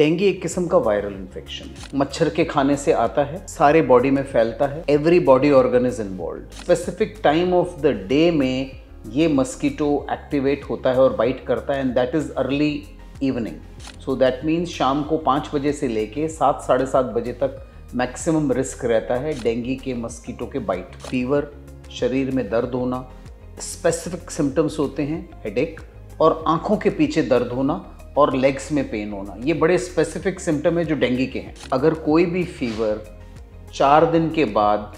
Dengue एक किस्म का वायरल इन्फेक्शन है। मच्छर के खाने से आता है, सारे बॉडी में फैलता है, every body organ is involved. Specific time of the day में ये मस्कीटो एक्टिवेट होता है और बाइट करता है, and that is early evening. So that means शाम को 5 बजे से लेके 7 साढ़े 7 बजे तक मैक्सिमम रिस्क रहता है डेंगू के मस्कीटो के बाइट का। फीवर, शरीर में दर्द होना, स्पेसिफिक सिम्टम्स होते हैं हेडेक, और आंखों के पीछे दर्द होना और लेग्स में पेन होना। ये बड़े स्पेसिफिक सिम्टम है जो डेंगू के हैं। अगर कोई भी फीवर 4 दिन के बाद,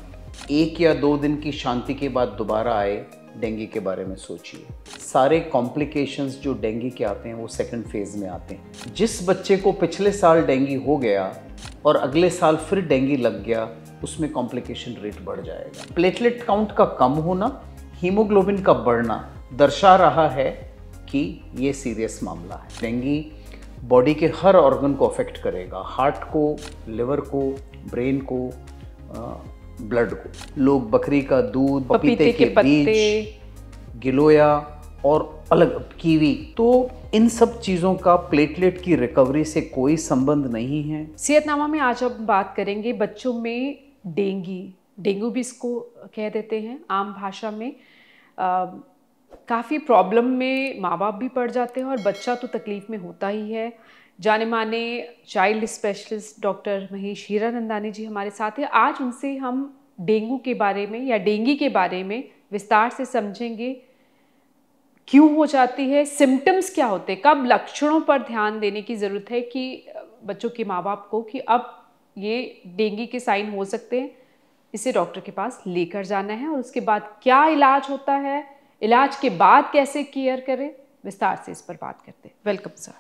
1 या 2 दिन की शांति के बाद दोबारा आए, डेंगू के बारे में सोचिए। सारे कॉम्प्लिकेशंस जो डेंगू के आते हैं वो सेकंड फेज में आते हैं। जिस बच्चे को पिछले साल डेंगू हो गया और अगले साल फिर डेंगू लग गया, उसमें कॉम्प्लिकेशन रेट बढ़ जाएगा। प्लेटलेट काउंट का कम होना, हीमोग्लोबिन का बढ़ना दर्शा रहा है कि ये सीरियस मामला है। डेंगू बॉडी के हर ऑर्गन को अफेक्ट करेगा, हार्ट को, लिवर को, ब्रेन को, ब्लड को। लोग बकरी का दूध, पपीते के बीज, गिलोया और अलग कीवी, तो इन सब चीज़ों का प्लेटलेट की रिकवरी से कोई संबंध नहीं है। सेहतनामा में आज हम बात करेंगे बच्चों में डेंगू भी इसको कह देते हैं आम भाषा में। काफ़ी प्रॉब्लम में माँ बाप भी पड़ जाते हैं और बच्चा तो तकलीफ़ में होता ही है। जाने माने child specialist doctor Mahesh Hiranandani ji हमारे साथ हैं। आज उनसे हम डेंगू के बारे में या डेंगू के बारे में विस्तार से समझेंगे। क्यों हो जाती है, सिम्टम्स क्या होते हैं, कब लक्षणों पर ध्यान देने की ज़रूरत है कि बच्चों के माँ बाप को कि अब ये डेंगू के साइन हो सकते हैं, इसे डॉक्टर के पास लेकर जाना है, और उसके बाद क्या इलाज होता है, इलाज के बाद कैसे केयर करें, विस्तार से इस पर बात करते हैं। Welcome sir.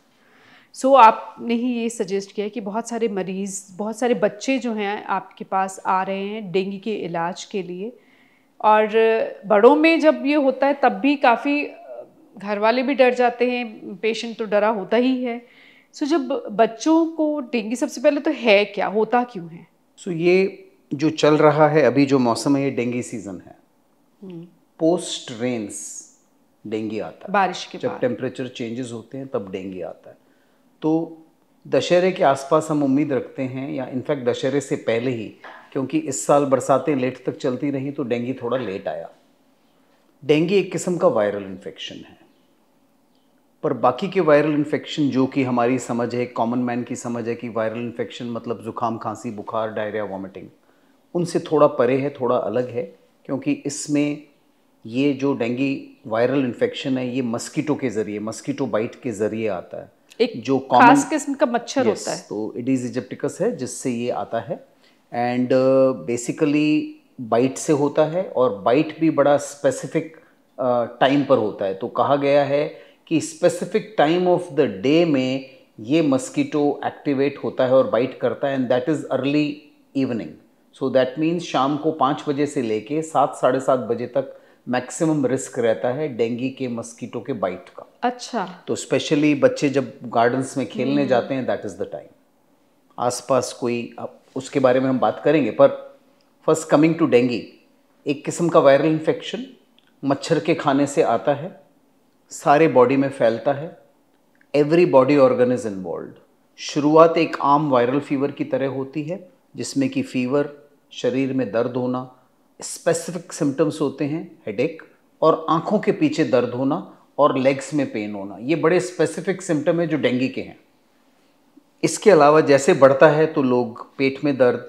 सो आपने ही ये सजेस्ट किया है कि बहुत सारे मरीज़, बहुत सारे बच्चे जो हैं आपके पास आ रहे हैं डेंगू के इलाज के लिए, और बड़ों में जब ये होता है तब भी काफ़ी घर वाले भी डर जाते हैं, पेशेंट तो डरा होता ही है। सो जब बच्चों को डेंगू, सबसे पहले तो है क्या, होता क्यों है? सो ये जो चल रहा है अभी जो मौसम है, ये डेंगू सीजन है। पोस्ट रेन्स डेंगू आता है, बारिश के जब बाद टेम्परेचर चेंजेस होते हैं तब डेंगू आता है। तो दशहरे के आसपास हम उम्मीद रखते हैं, या इनफैक्ट दशहरे से पहले ही, क्योंकि इस साल बरसातें लेट तक चलती रहीं तो डेंगू थोड़ा लेट आया। डेंगू एक किस्म का वायरल इन्फेक्शन है, पर बाकी के वायरल इन्फेक्शन जो कि हमारी समझ है, कॉमन मैन की समझ है कि वायरल इन्फेक्शन मतलब जुकाम, खांसी, बुखार, डायरिया, वॉमिटिंग, उनसे थोड़ा परे है, थोड़ा अलग है। क्योंकि इसमें ये जो डेंगू वायरल इन्फेक्शन है, ये मस्कीटो के ज़रिए, मस्कीटो बाइट के ज़रिए आता है। एक जो खास किस्म का मच्छर होता है, तो एडिस इजिप्टिकस है जिससे ये आता है, एंड बेसिकली बाइट से होता है, और बाइट भी बड़ा स्पेसिफिक टाइम पर होता है। तो कहा गया है कि specific time of the day में ये मस्कीटो एक्टिवेट होता है और बाइट करता है, and that is early evening. So that means शाम को 5 बजे से लेके 7 साढ़े 7 बजे तक मैक्सिमम रिस्क रहता है डेंगू के मस्कीटो के बाइट का। अच्छा, तो स्पेशली बच्चे जब गार्डन्स में खेलने जाते हैं, दैट इज़ द टाइम। आसपास कोई, अब उसके बारे में हम बात करेंगे, पर फर्स्ट कमिंग टू डेंगू, एक किस्म का वायरल इन्फेक्शन, मच्छर के खाने से आता है, सारे बॉडी में फैलता है, every body organ is involved. शुरुआत एक आम वायरल फीवर की तरह होती है, जिसमें कि फीवर, शरीर में दर्द होना, स्पेसिफिक सिम्टम्स होते हैं हेडेक, और आंखों के पीछे दर्द होना और लेग्स में पेन होना। ये बड़े स्पेसिफिक सिम्टम है जो डेंगू के हैं। इसके अलावा जैसे बढ़ता है तो लोग पेट में दर्द,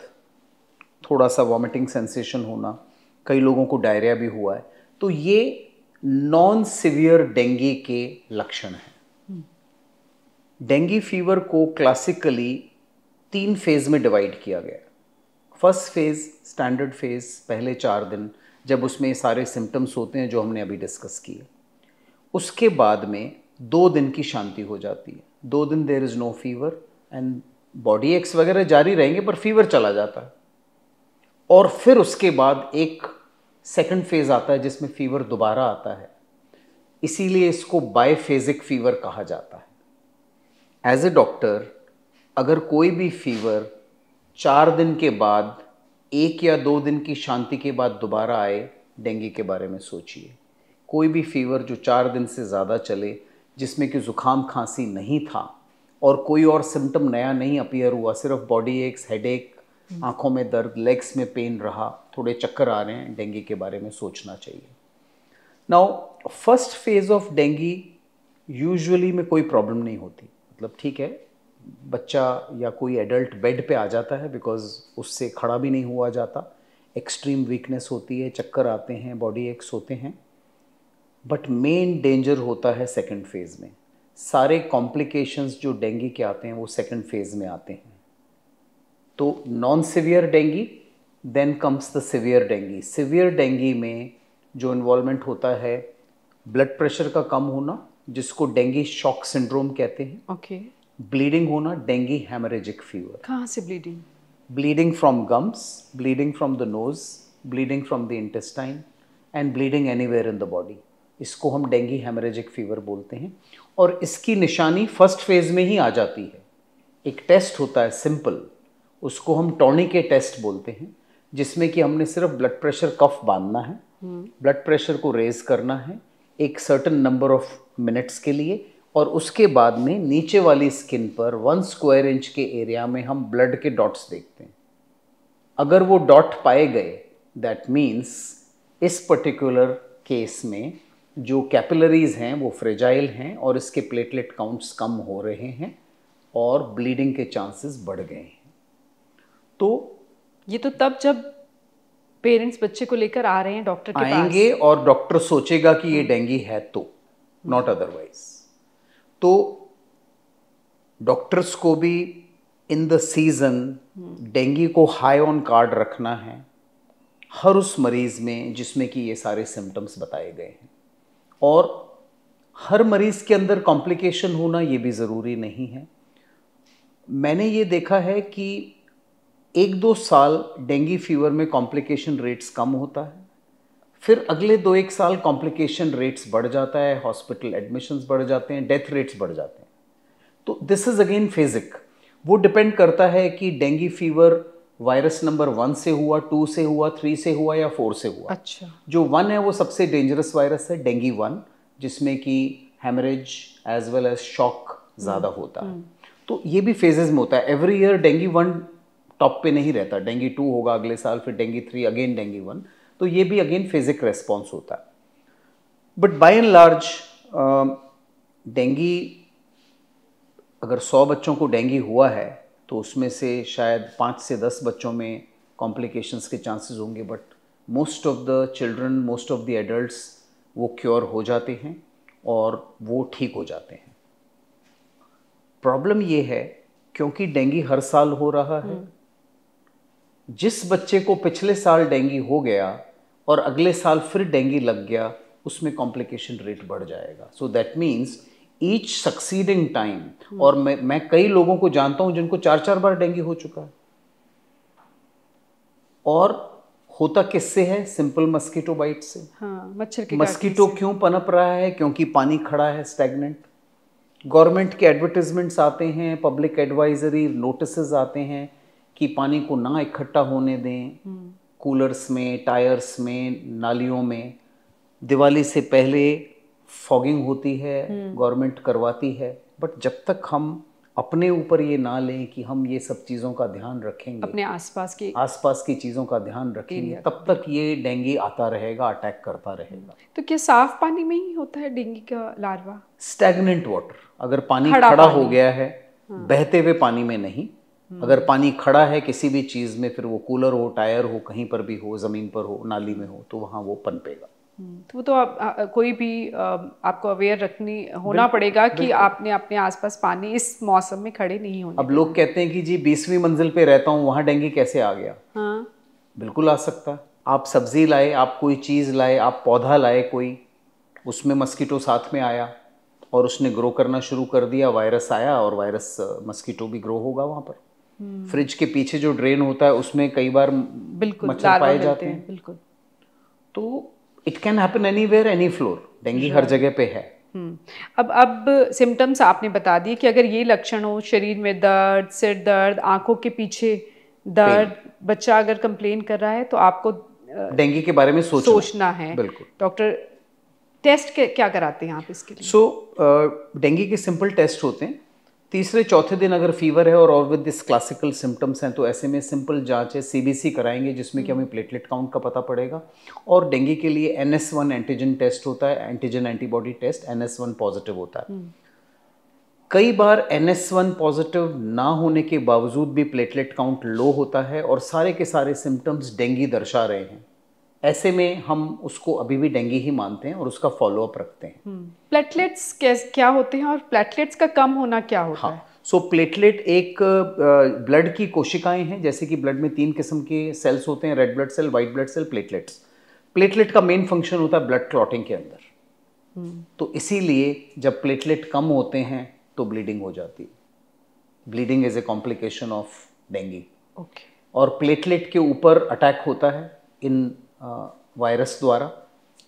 थोड़ा सा वॉमिटिंग सेंसेशन होना, कई लोगों को डायरिया भी हुआ है। तो ये नॉन सिवियर डेंगू के लक्षण हैं। डेंगू फीवर को क्लासिकली 3 फेज में डिवाइड किया गया। फर्स्ट फेज, स्टैंडर्ड फेज, पहले 4 दिन, जब उसमें सारे सिम्टम्स होते हैं जो हमने अभी डिस्कस किए। उसके बाद में 2 दिन की शांति हो जाती है। 2 दिन there is no fever, and body aches वगैरह जारी रहेंगे पर फीवर चला जाता है। और फिर उसके बाद एक सेकंड फेज आता है जिसमें फीवर दोबारा आता है। इसीलिए इसको बायफेजिक फीवर कहा जाता है। एज ए डॉक्टर, अगर कोई भी फीवर 4 दिन के बाद, 1 या 2 दिन की शांति के बाद दोबारा आए, डेंगू के बारे में सोचिए। कोई भी फीवर जो 4 दिन से ज़्यादा चले, जिसमें कि ज़ुकाम, खांसी नहीं था, और कोई और सिम्टम नया नहीं अपीयर हुआ, सिर्फ बॉडी एक्स, हेडेक, आंखों में दर्द, लेग्स में पेन रहा, थोड़े चक्कर आ रहे हैं, डेंगू के बारे में सोचना चाहिए। Now first phase of dengue usually में कोई प्रॉब्लम नहीं होती, मतलब ठीक है, बच्चा या कोई एडल्ट बेड पे आ जाता है बिकॉज उससे खड़ा भी नहीं हुआ जाता, एक्सट्रीम वीकनेस होती है, चक्कर आते हैं, बॉडी एक्स होते हैं। बट मेन डेंजर होता है सेकंड फेज में। सारे कॉम्प्लिकेशंस जो डेंगू के आते हैं वो सेकंड फेज में आते हैं। तो non severe dengue, then comes the severe dengue. Severe dengue में जो इन्वॉल्वमेंट होता है, ब्लड प्रेशर का कम होना जिसको डेंगू शॉक सिंड्रोम कहते हैं। ओके। ब्लीडिंग होना, डेंगू हेमरेजिक फीवर। कहाँ से bleeding? Bleeding from gums, bleeding from the nose, bleeding from the intestine and bleeding anywhere in the body. इसको हम डेंगू हेमरेजिक फीवर बोलते हैं। और इसकी निशानी फर्स्ट फेज में ही आ जाती है। एक टेस्ट होता है सिंपल, उसको हम टॉर्निकेट टेस्ट बोलते हैं, जिसमें कि हमने सिर्फ ब्लड प्रेशर कफ बांधना है, ब्लड प्रेशर को रेज करना है एक सर्टेन नंबर ऑफ मिनट्स के लिए, और उसके बाद में नीचे वाली स्किन पर 1 स्क्वायर इंच के एरिया में हम ब्लड के डॉट्स देखते हैं। अगर वो डॉट पाए गए, दैट मीन्स इस पर्टिकुलर केस में जो कैपिलरीज हैं वो फ्रेजाइल हैं और इसके प्लेटलेट काउंट्स कम हो रहे हैं और ब्लीडिंग के चांसेस बढ़ गए हैं। तो ये तो तब जब पेरेंट्स बच्चे को लेकर आ रहे हैं डॉक्टर के आएंगे पास, और डॉक्टर सोचेगा कि ये डेंगू है, तो नॉट अदरवाइज। तो डॉक्टर्स को भी इन द सीजन डेंगू को हाई ऑन कार्ड रखना है हर उस मरीज में जिसमें कि ये सारे सिम्टम्स बताए गए हैं। और हर मरीज के अंदर कॉम्प्लिकेशन होना ये भी ज़रूरी नहीं है। मैंने ये देखा है कि 1-2 साल डेंगू फीवर में कॉम्प्लिकेशन रेट्स कम होता है, फिर अगले 2-1 साल कॉम्प्लिकेशन रेट्स बढ़ जाता है, हॉस्पिटल एडमिशन्स बढ़ जाते हैं, डेथ रेट्स बढ़ जाते हैं। तो दिस इज़ अगेन फिजिक। वो डिपेंड करता है कि डेंगू फीवर वायरस नंबर 1 से हुआ, 2 से हुआ, 3 से हुआ या 4 से हुआ। अच्छा। जो 1 है वो सबसे डेंजरस वायरस है, डेंगू 1, जिसमें कि haemorrhage as well as shock ज़्यादा होता है। तो ये भी फेजेस में होता है। एवरी ईयर डेंगू 1 टॉप पे नहीं रहता, डेंगू 2 होगा अगले साल, फिर डेंगू 3, अगेन डेंगू 1। तो ये भी अगेन फिजिक रेस्पॉन्स होता है। But by and large dengue, अगर 100 बच्चों को डेंगू हुआ है तो उसमें से शायद 5 से 10 बच्चों में कॉम्प्लिकेशंस के चांसेस होंगे, but most of the children, most of the adults वो क्योर हो जाते हैं और वो ठीक हो जाते हैं। प्रॉब्लम ये है क्योंकि डेंगू हर साल हो रहा है, जिस बच्चे को पिछले साल डेंगू हो गया और अगले साल फिर डेंगू लग गया, उसमें कॉम्प्लिकेशन रेट बढ़ जाएगा। So that means each succeeding time, और मैं कई लोगों को जानता हूं जिनको 4-4 बार डेंगू हो चुका है। और होता किससे है? सिंपल मस्कीटो बाइट से। हाँ, मच्छर के मस्कीटो क्यों पनप रहा है? क्योंकि पानी खड़ा है, स्टैग्नेंट। गवर्नमेंट के एडवर्टाइजमेंट्स आते हैं, पब्लिक एडवाइजरी नोटिसेस आते हैं कि पानी को ना इकट्ठा होने दें, कूलर्स में, टायर्स में, नालियों में। दिवाली से पहले फॉगिंग होती है, गवर्नमेंट करवाती है। बट जब तक हम अपने ऊपर ये ना लें कि हम ये सब चीज़ों का ध्यान रखेंगे, अपने आसपास की चीज़ों का ध्यान रखेंगे, तब तक ये डेंगू आता रहेगा, अटैक करता रहेगा। तो क्या साफ पानी में ही होता है डेंगू का लार्वा? स्टैग्नेंट वाटर, अगर पानी खड़ा हो गया है, बहते हुए पानी में नहीं, अगर पानी खड़ा है किसी भी चीज़ में, फिर वो कूलर हो, टायर हो, कहीं पर भी हो, ज़मीन पर हो, नाली में हो, तो वहाँ वो पनपेगा। तो वो तो कोई भी आपको अवेयर होना पड़ेगा कि आपने अपने आसपास पानी इस मौसम में खड़े नहीं होने। अब लोग कहते हैं कि जी 20वीं मंजिल पे रहता हूँ, वहाँ डेंगू कैसे आ गया? हाँ, बिल्कुल आ सकता है। आप सब्जी लाए, आप कोई चीज़ लाए, आप पौधा लाए कोई, उसमें मस्कीटो साथ में आया और उसने ग्रो करना शुरू कर दिया, वायरस आया और वायरस मस्कीटो भी ग्रो होगा वहाँ पर। फ्रिज के पीछे जो ड्रेन होता है उसमें कई बार मच्छर पाए जाते हैं। बिल्कुल। तो it can happen anywhere, any floor. Dengue हर जगह पे है। अब सिम्टम्स आपने बता दिए कि अगर ये लक्षण हो, शरीर में दर्द, सिर दर्द, आंखों के पीछे दर्द, बच्चा अगर कंप्लेन कर रहा है तो आपको डेंगू के बारे में सोचना है। बिल्कुल। डॉक्टर टेस्ट क्या कराते हैं आप इसके लिए? डेंगू के सिंपल टेस्ट होते हैं। तीसरे चौथे दिन अगर फीवर है और विद दिस क्लासिकल सिम्टम्स हैं तो ऐसे में सिंपल जांच है, सीबीसी कराएंगे जिसमें कि हमें प्लेटलेट काउंट का पता पड़ेगा। और डेंगू के लिए NS1 एंटीजन टेस्ट होता है, antigen antibody test, NS1 positive होता है। कई बार NS1 पॉजिटिव ना होने के बावजूद भी प्लेटलेट काउंट लो होता है और सारे के सारे सिम्टम्स डेंगू दर्शा रहे हैं। ऐसे में हम उसको अभी भी डेंगू ही मानते हैं और उसका फॉलोअप रखते हैं। प्लेटलेट्स क्या होते हैं और प्लेटलेट्स का कम होना क्या होता है? सो प्लेटलेट एक ब्लड की कोशिकाएं हैं, जैसे कि ब्लड में 3 किस्म के सेल्स होते हैं, red blood cell, white blood cell, platelets. Platelet का मेन फंक्शन होता है ब्लड क्लॉटिंग के अंदर। तो इसीलिए जब प्लेटलेट कम होते हैं तो ब्लीडिंग हो जाती है। Bleeding is a complication of dengue. और प्लेटलेट के ऊपर अटैक होता है इन वायरस द्वारा,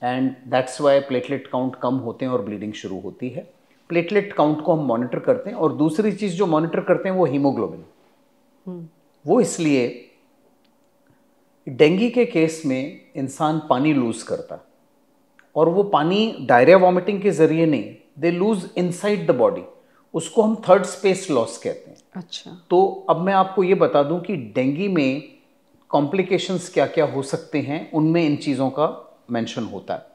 and that's why platelet count कम होते हैं और ब्लीडिंग शुरू होती है। प्लेटलेट काउंट को हम मॉनिटर करते हैं और दूसरी चीज़ जो मॉनिटर करते हैं वो हीमोग्लोबिन। वो इसलिए डेंगू के केस में इंसान पानी लूज करता है और वो पानी डायरिया वॉमिटिंग के जरिए नहीं, they lose inside the body. उसको हम थर्ड स्पेस लॉस कहते हैं। अच्छा। तो अब मैं आपको ये बता दूं कि डेंगू में कॉम्प्लिकेशंस क्या क्या हो सकते हैं, उनमें इन चीज़ों का मेंशन होता है।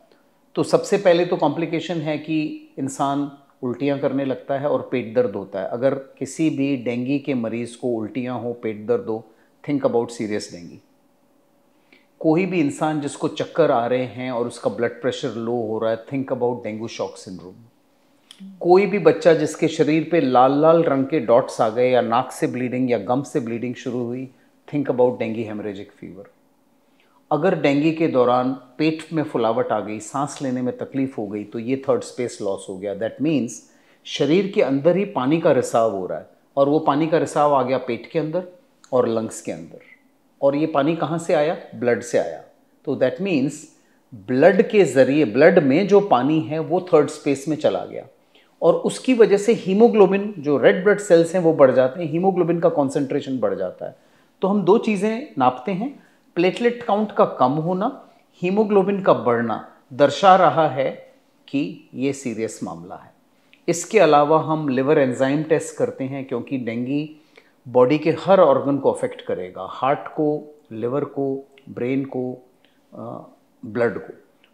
तो सबसे पहले तो कॉम्प्लिकेशन है कि इंसान उल्टियाँ करने लगता है और पेट दर्द होता है। अगर किसी भी डेंगू के मरीज़ को उल्टियाँ हो, पेट दर्द हो, थिंक अबाउट सीरियस डेंगू। कोई भी इंसान जिसको चक्कर आ रहे हैं और उसका ब्लड प्रेशर लो हो रहा है, think about dengue shock syndrome. कोई भी बच्चा जिसके शरीर पे लाल लाल रंग के डॉट्स आ गए या नाक से ब्लीडिंग या गम से ब्लीडिंग शुरू हुई, think about dengue haemorrhagic fever. अगर डेंगू के दौरान पेट में फुलावट आ गई, सांस लेने में तकलीफ हो गई, तो ये थर्ड स्पेस लॉस हो गया। दैट मीन्स शरीर के अंदर ही पानी का रिसाव हो रहा है और वो पानी का रिसाव आ गया पेट के अंदर और लंग्स के अंदर। और ये पानी कहाँ से आया? ब्लड से आया। तो दैट मीन्स ब्लड के जरिए, ब्लड में जो पानी है वो थर्ड स्पेस में चला गया और उसकी वजह से हीमोग्लोबिन, जो रेड ब्लड सेल्स हैं वो बढ़ जाते हैं, हीमोग्लोबिन का कॉन्सेंट्रेशन बढ़ जाता है। तो हम दो चीज़ें नापते हैं, प्लेटलेट काउंट का कम होना, हीमोग्लोबिन का बढ़ना दर्शा रहा है कि ये सीरियस मामला है। इसके अलावा हम लिवर एंजाइम टेस्ट करते हैं, क्योंकि डेंगू बॉडी के हर ऑर्गन को अफेक्ट करेगा, हार्ट को, लिवर को, ब्रेन को, ब्लड को।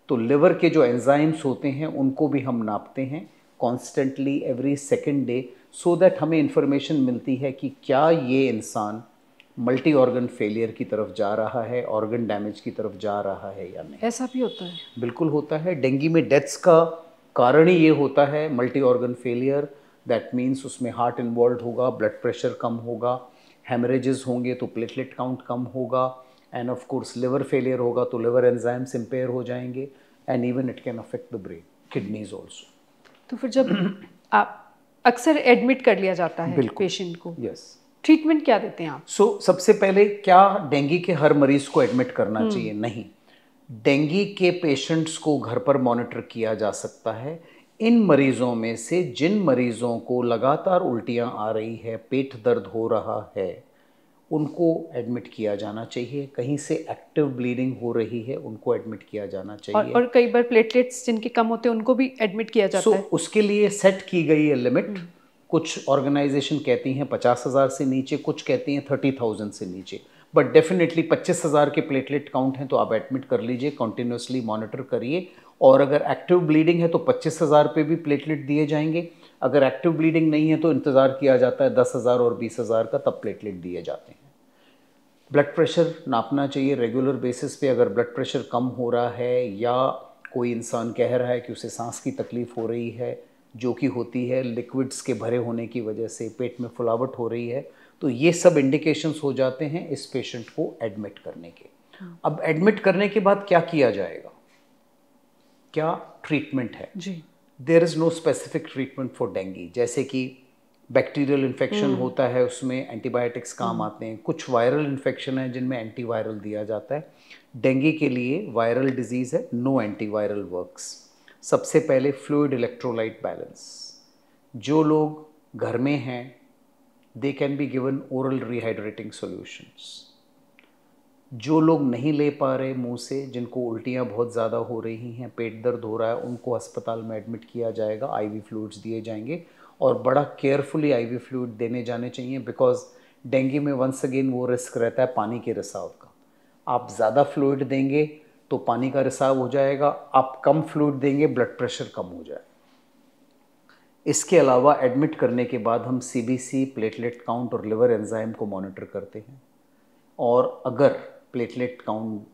तो लिवर के जो एंजाइम्स होते हैं उनको भी हम नापते हैं constantly every second day, so that हमें इंफॉर्मेशन मिलती है कि क्या ये इंसान मल्टी ऑर्गन फेलियर की तरफ जा रहा है, ऑर्गन डैमेज की तरफ जा रहा है या नहीं। ऐसा भी होता है? बिल्कुल होता है। डेंगू में डेथ्स का कारण ही ये होता है multi organ failure. That means उसमें हार्ट इन्वॉल्व होगा, ब्लड प्रेशर कम होगा, हेमरेजेस होंगे तो प्लेटलेट काउंट कम होगा, end of course liver failure होगा तो लिवर एंजाइम्स इम्पेयर हो जाएंगे, and even it can affect the brain, kidneys also. तो फिर जब आप अक्सर एडमिट कर लिया जाता है पेशेंट को, ट्रीटमेंट क्या देते हैं आप? सबसे पहले, क्या डेंगू के हर मरीज को एडमिट करना चाहिए? नहीं। डेंगू के पेशेंट्स को घर पर मॉनिटर किया जा सकता है। इन मरीजों में से जिन मरीजों को लगातार उल्टियां आ रही है, पेट दर्द हो रहा है, उनको एडमिट किया जाना चाहिए। कहीं से एक्टिव ब्लीडिंग हो रही है, उनको एडमिट किया जाना चाहिए। और कई बार प्लेटलेट्स जिनके कम होते हैं उनको भी एडमिट किया जाता है। उसके लिए सेट की गई है लिमिट। कुछ ऑर्गेनाइजेशन कहती हैं 50,000 से नीचे, कुछ कहती हैं 30,000 से नीचे, बट डेफिनेटली 25,000 के प्लेटलेट काउंट हैं तो आप एडमिट कर लीजिए, कंटिन्यूसली मॉनिटर करिए। और अगर एक्टिव ब्लीडिंग है तो 25,000 पे भी प्लेटलेट दिए जाएंगे। अगर एक्टिव ब्लीडिंग नहीं है तो इंतज़ार किया जाता है 10,000 और 20,000 का, तब प्लेटलेट दिए जाते हैं। ब्लड प्रेशर नापना चाहिए रेगुलर बेसिस पे। अगर ब्लड प्रेशर कम हो रहा है या कोई इंसान कह रहा है कि उसे सांस की तकलीफ हो रही है, जो कि होती है लिक्विड्स के भरे होने की वजह से, पेट में फुलावट हो रही है, तो ये सब इंडिकेशंस हो जाते हैं इस पेशेंट को एडमिट करने के। अब एडमिट करने के बाद क्या किया जाएगा, क्या ट्रीटमेंट है? जी, there is no specific treatment for dengue. जैसे कि बैक्टीरियल इन्फेक्शन होता है, उसमें एंटीबायोटिक्स काम आते हैं। कुछ वायरल इन्फेक्शन है जिनमें एंटीवायरल दिया जाता है। डेंगू के लिए वायरल डिजीज़ है, नो एंटीवायरल वर्क्स। सबसे पहले फ्लूइड इलेक्ट्रोलाइट बैलेंस। जो लोग घर में हैं, they can be given oral rehydrating solutions. जो लोग नहीं ले पा रहे मुंह से, जिनको उल्टियाँ बहुत ज़्यादा हो रही हैं, पेट दर्द हो रहा है, उनको अस्पताल में एडमिट किया जाएगा, आईवी फ्लूइड्स दिए जाएंगे। और बड़ा केयरफुली आईवी फ्लूइड देने जाने चाहिए, बिकॉज डेंगू में वंस अगेन वो रिस्क रहता है पानी के रिसाव का। आप ज़्यादा फ्लूइड देंगे तो पानी का रिसाव हो जाएगा, आप कम फ्लूइड देंगे ब्लड प्रेशर कम हो जाएगा। इसके अलावा एडमिट करने के बाद हम सीबीसी, प्लेटलेट काउंट और लिवर एंजाइम को मॉनिटर करते हैं, और अगर प्लेटलेट काउंट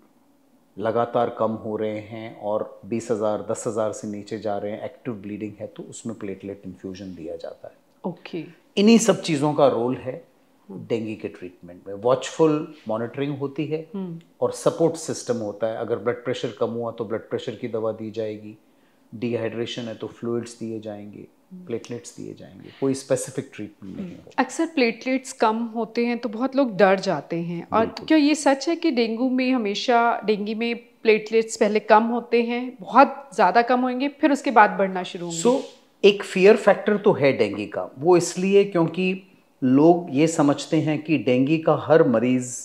लगातार कम हो रहे हैं और 20,000 10,000 से नीचे जा रहे हैं, एक्टिव ब्लीडिंग है, तो उसमें प्लेटलेट इन्फ्यूजन दिया जाता है। ओके। इन्हीं सब चीज़ों का रोल है डेंगू के ट्रीटमेंट में। वॉचफुल मॉनिटरिंग होती है और सपोर्ट सिस्टम होता है। अगर ब्लड प्रेशर कम हुआ तो ब्लड प्रेशर की दवा दी जाएगी, डिहाइड्रेशन है तो फ्लूइड्स दिए जाएंगे, प्लेटलेट्स दिए जाएंगे, कोई स्पेसिफिक ट्रीटमेंट नहीं होगा। अक्सर प्लेटलेट्स कम होते हैं तो बहुत लोग डर जाते हैं, और क्या ये सच है कि डेंगू में प्लेटलेट्स पहले कम होते हैं, बहुत ज़्यादा कम होंगे फिर उसके बाद बढ़ना शुरू होंगे? एक फियर फैक्टर तो है डेंगू का। वो इसलिए क्योंकि लोग ये समझते हैं कि डेंगू का हर मरीज़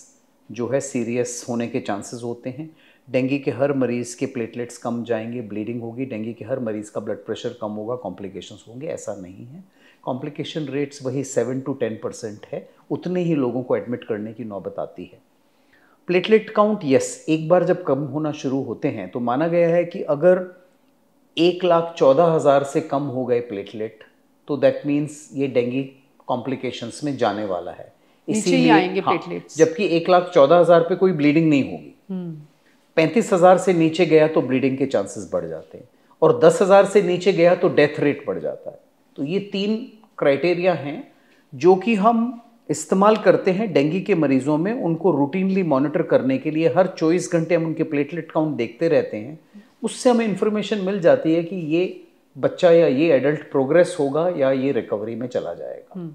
जो है सीरियस होने के चांसेस होते हैं, डेंगू के हर मरीज़ के प्लेटलेट्स कम जाएंगे, ब्लीडिंग होगी, डेंगू के हर मरीज़ का ब्लड प्रेशर कम होगा, कॉम्प्लिकेशंस होंगे। ऐसा नहीं है। कॉम्प्लिकेशन रेट्स वही 7 to 10% है, उतने ही लोगों को एडमिट करने की नौबत आती है। प्लेटलेट काउंट एक बार जब कम होना शुरू होते हैं तो माना गया है कि अगर 1,14,000 से कम हो गए प्लेटलेट, तो दैट मीन्स ये डेंगू कॉम्प्लिकेशंस में जाने वाला है। इसीलिए आएंगे प्लेटलेट्स। जबकि 1,14,000 पे कोई ब्लीडिंग नहीं होगी, 35,000 से नीचे गया तो ब्लीडिंग के चांसेस बढ़ जाते हैं, और 10,000 से नीचे गया तो डेथ रेट बढ़ जाता है। तो ये 3 क्राइटेरिया हैं जो कि हम इस्तेमाल करते हैं डेंगू के मरीजों में। उनको रूटीनली मॉनिटर करने के लिए हर 24 घंटे हम उनके प्लेटलेट काउंट देखते रहते हैं। उससे हमें इंफॉर्मेशन मिल जाती है कि ये बच्चा या ये एडल्ट प्रोग्रेस होगा या ये रिकवरी में चला जाएगा।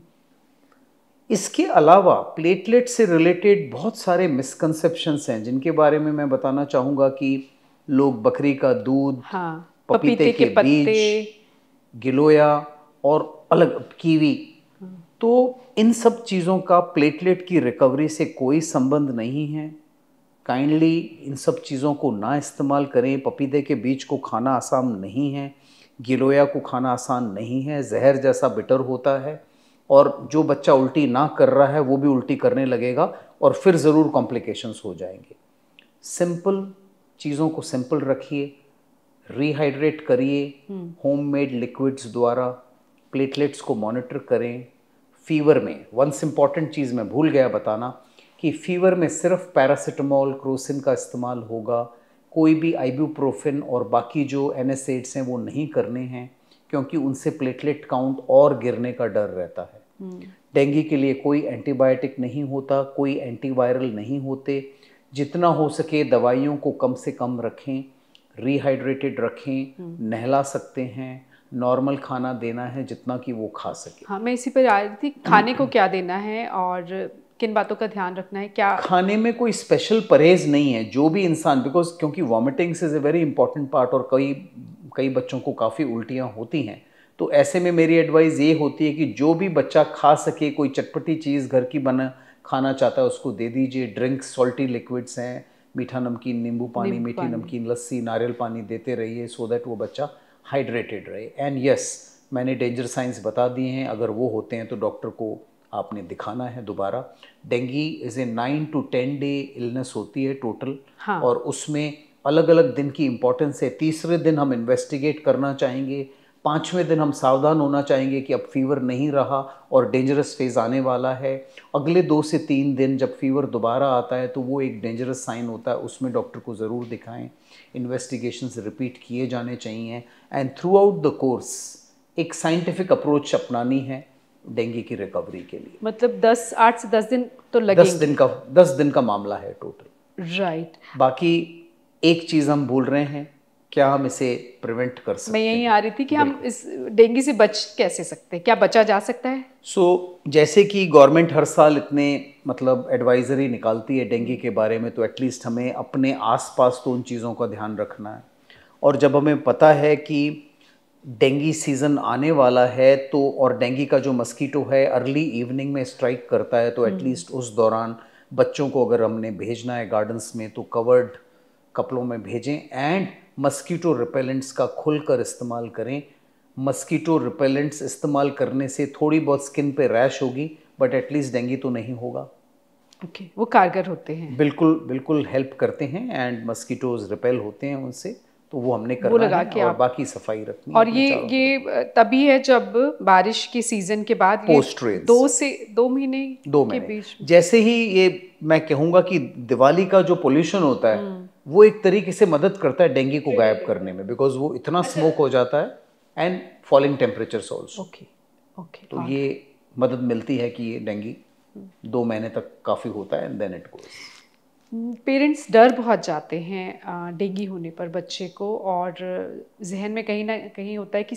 इसके अलावा प्लेटलेट से रिलेटेड बहुत सारे मिसकंसेप्शंस हैं जिनके बारे में मैं बताना चाहूँगा कि लोग बकरी का दूध, पपीते के बीज, गिलोया और अलग कीवी, तो इन सब चीज़ों का प्लेटलेट की रिकवरी से कोई संबंध नहीं है। काइंडली इन सब चीज़ों को ना इस्तेमाल करें। पपीते के बीज को खाना आसान नहीं है, गिलोया को खाना आसान नहीं है, जहर जैसा बिटर होता है, और जो बच्चा उल्टी ना कर रहा है वो भी उल्टी करने लगेगा और फिर ज़रूर कॉम्प्लिकेशंस हो जाएंगे। सिंपल चीज़ों को सिंपल रखिए, रिहाइड्रेट करिए, होममेड लिक्विड्स द्वारा प्लेटलेट्स को मॉनिटर करें। फीवर में वन इम्पॉर्टेंट चीज़ मैं भूल गया बताना कि फीवर में सिर्फ पैरासीटामोल, क्रोसिन का इस्तेमाल होगा। कोई भी आइबुप्रोफेन और बाकी जो NSAIDs हैं वो नहीं करने हैं, क्योंकि उनसे प्लेटलेट काउंट और गिरने का डर रहता है। डेंगू के लिए कोई एंटीबायोटिक नहीं होता, कोई एंटीवायरल नहीं होते। जितना हो सके दवाइयों को कम से कम रखें, रिहाइड्रेटेड रखें, नहला सकते हैं, नॉर्मल खाना देना है जितना कि वो खा सके। हाँ, मैं इसी पर आ रही थी, खाने को क्या देना है और किन बातों का ध्यान रखना है? क्या खाने में कोई स्पेशल परहेज नहीं है। जो भी इंसान, बिकॉज क्योंकि vomitings is a very important part, और कई बच्चों को काफ़ी उल्टियाँ होती हैं, तो ऐसे में मेरी एडवाइस ये होती है कि जो भी बच्चा खा सके, कोई चटपटी चीज़ घर की बना खाना चाहता है उसको दे दीजिए। ड्रिंक्स, सॉल्टी लिक्विड्स हैं, मीठा नमकीन, नींबू पानी, मीठी नमकीन, लस्सी, नारियल पानी देते रहिए, सो दैट वो बच्चा हाइड्रेटेड रहे। एंड यस, मैंने डेंजर साइंस बता दिए हैं, अगर वो होते हैं तो डॉक्टर को आपने दिखाना है दोबारा। Dengue is a 9 to 10 day illness होती है टोटल। हाँ। और उसमें अलग अलग दिन की इम्पोर्टेंस है। तीसरे दिन हम इन्वेस्टिगेट करना चाहेंगे, 5वें दिन हम सावधान होना चाहेंगे कि अब फीवर नहीं रहा और डेंजरस फेज़ आने वाला है। अगले 2 से 3 दिन जब फीवर दोबारा आता है तो वो एक डेंजरस साइन होता है, उसमें डॉक्टर को ज़रूर दिखाएं। इन्वेस्टिगेशंस रिपीट किए जाने चाहिए, and through out the course एक साइंटिफिक अप्रोच अपनानी है डेंगू की रिकवरी के लिए। मतलब 8 से 10 दिन तो लगेंगे। 10 दिन का मामला है टोटल। राइट। बाकी एक चीज़ हम भूल रहे हैं, क्या हम इसे प्रिवेंट कर सकते हैं? मैं यहीं आ रही थी कि हम इस डेंगू से बच कैसे सकते हैं, क्या बचा जा सकता है? जैसे कि गवर्नमेंट हर साल इतने एडवाइजरी निकालती है डेंगू के बारे में, तो एटलीस्ट हमें अपने आसपास तो उन चीज़ों का ध्यान रखना है। और जब हमें पता है कि डेंगू सीज़न आने वाला है तो, और डेंगू का जो मस्कीटो है अर्ली इवनिंग में स्ट्राइक करता है, तो एटलीस्ट उस दौरान बच्चों को अगर हमने भेजना है गार्डन्स में तो कवर्ड कपड़ों में भेजें, एंड मस्कीटो रिपेलेंट्स का खुलकर इस्तेमाल करें। मस्कीटो रिपेलेंट्स इस्तेमाल करने से थोड़ी बहुत स्किन पे रैश होगी, बट एटलीस्ट डेंगू तो नहीं होगा। ओके, वो कारगर होते हैं। बिल्कुल बिल्कुल हेल्प करते हैं एंड मस्कीटोज रिपेल होते हैं उनसे, तो वो हमने वो करना लगा है के और आप, बाकी सफाई रखनी और है अपने चारों तरफ। ये तभी है जब बारिश के सीजन के बाद, ये पोस्ट रेन्स 2 महीने 2 के महीने बीच में। जैसे ही ये, मैं कहूँगा कि दिवाली का जो पोल्यूशन होता है वो एक तरीके से मदद करता है डेंगू को गायब करने में, बिकॉज वो इतना स्मोक हो जाता है and falling temperatures also. Okay okay, तो ये मदद मिलती है कि ये डेंगू 2 महीने तक काफ़ी होता है and then it goes. Parents डर बहुत जाते हैं डेंगू होने पर बच्चे को, और जहन में कहीं ना कहीं होता है कि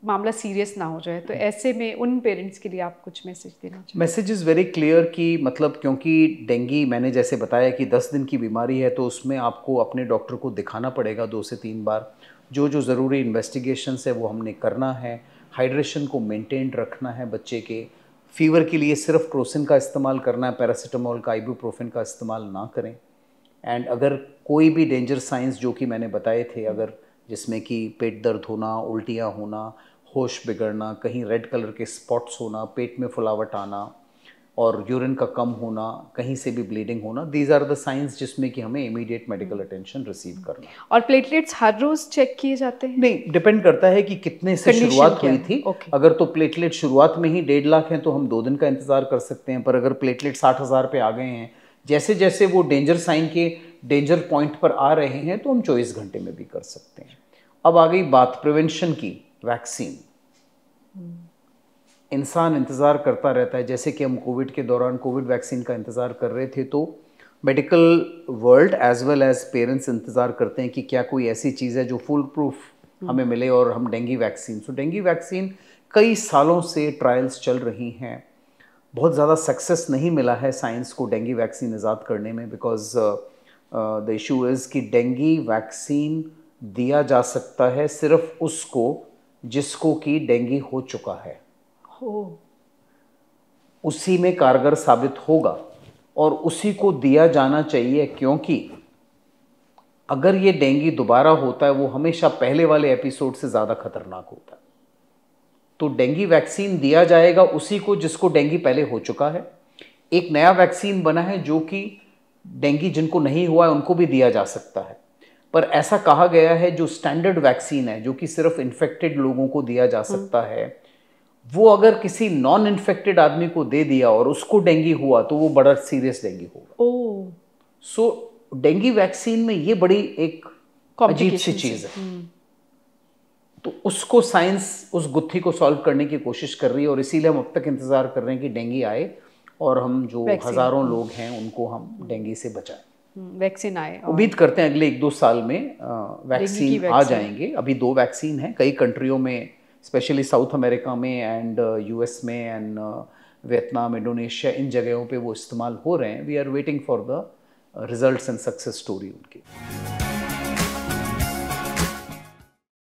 मामला सीरियस ना हो जाए, तो ऐसे में उन पेरेंट्स के लिए आप कुछ मैसेज देना चाहिए? मैसेज इज़ वेरी क्लियर कि मतलब, क्योंकि डेंगू मैंने जैसे बताया कि 10 दिन की बीमारी है, तो उसमें आपको अपने डॉक्टर को दिखाना पड़ेगा 2 से 3 बार। जो जो ज़रूरी इन्वेस्टिगेशंस है वो हमने करना है। हाइड्रेशन को मेंटेन रखना है बच्चे के। फीवर के लिए सिर्फ क्रोसिन का इस्तेमाल करना है, पैरासीटामोल का, आइबुप्रोफेन का इस्तेमाल ना करें। एंड अगर कोई भी डेंजर साइंस जो कि मैंने बताए थे, अगर जिसमें कि पेट दर्द होना, उल्टियाँ होना, होश बिगड़ना, कहीं रेड कलर के स्पॉट्स होना, पेट में फुलावट आना और यूरिन का कम होना, कहीं से भी ब्लीडिंग होना, दीज आर द साइंस जिसमें कि हमें इमीडिएट मेडिकल अटेंशन रिसीव करना है। और प्लेटलेट्स हर रोज चेक किए जाते हैं? नहीं, डिपेंड करता है कि कितने से Condition शुरुआत क्या हुई है? थी। Okay. अगर तो प्लेटलेट शुरुआत में ही 1.5 लाख हैं तो हम 2 दिन का इंतज़ार कर सकते हैं, पर अगर प्लेटलेट 60,000 पे आ गए हैं, जैसे जैसे वो डेंजर साइन के डेंजर पॉइंट पर आ रहे हैं, तो हम 24 घंटे में भी कर सकते हैं। अब आ गई बात प्रिवेंशन की, वैक्सीन। इंसान इंतज़ार करता रहता है, जैसे कि हम कोविड के दौरान कोविड वैक्सीन का इंतज़ार कर रहे थे, तो medical world as well as parents इंतज़ार करते हैं कि क्या कोई ऐसी चीज़ है जो फुल प्रूफ हमें मिले और हम डेंगू वैक्सीन। सो डेंगू वैक्सीन कई सालों से ट्रायल्स चल रही हैं, बहुत ज़्यादा सक्सेस नहीं मिला है साइंस को डेंगू वैक्सीन ईजाद करने में, बिकॉज द इशू इज़ कि डेंगू वैक्सीन दिया जा सकता है सिर्फ उसको जिसको कि डेंगू हो चुका है, उसी में कारगर साबित होगा और उसी को दिया जाना चाहिए, क्योंकि अगर ये डेंगू दोबारा होता है वो हमेशा पहले वाले एपिसोड से ज़्यादा खतरनाक होता है। तो डेंगू वैक्सीन दिया जाएगा उसी को जिसको डेंगू पहले हो चुका है। एक नया वैक्सीन बना है जो कि डेंगू जिनको नहीं हुआ है उनको भी दिया जा सकता है, पर ऐसा कहा गया है जो स्टैंडर्ड वैक्सीन है, जो कि सिर्फ इन्फेक्टेड लोगों को दिया जा सकता है, वो अगर किसी नॉन इन्फेक्टेड आदमी को दे दिया और उसको डेंगू हुआ तो वो बड़ा सीरियस डेंगू होगा। सो डेंगू वैक्सीन में ये बड़ी एक अजीब सी चीज़ है। तो उसको साइंस उस गुत्थी को सॉल्व करने की कोशिश कर रही है और इसीलिए हम अब तक इंतज़ार कर रहे हैं कि डेंगू आए और हम जो हज़ारों लोग हैं उनको हम डेंगू से बचाएं। वैक्सीन आए, उम्मीद करते हैं अगले 1-2 साल में वैक्सीन आ जाएंगे। अभी 2 वैक्सीन हैं कई कंट्रियों में, स्पेशली साउथ अमेरिका में एंड यूएस में एंड वियतनाम, इंडोनेशिया, इन जगहों पे वो इस्तेमाल हो रहे हैं। We are waiting for the results and success story उनकी।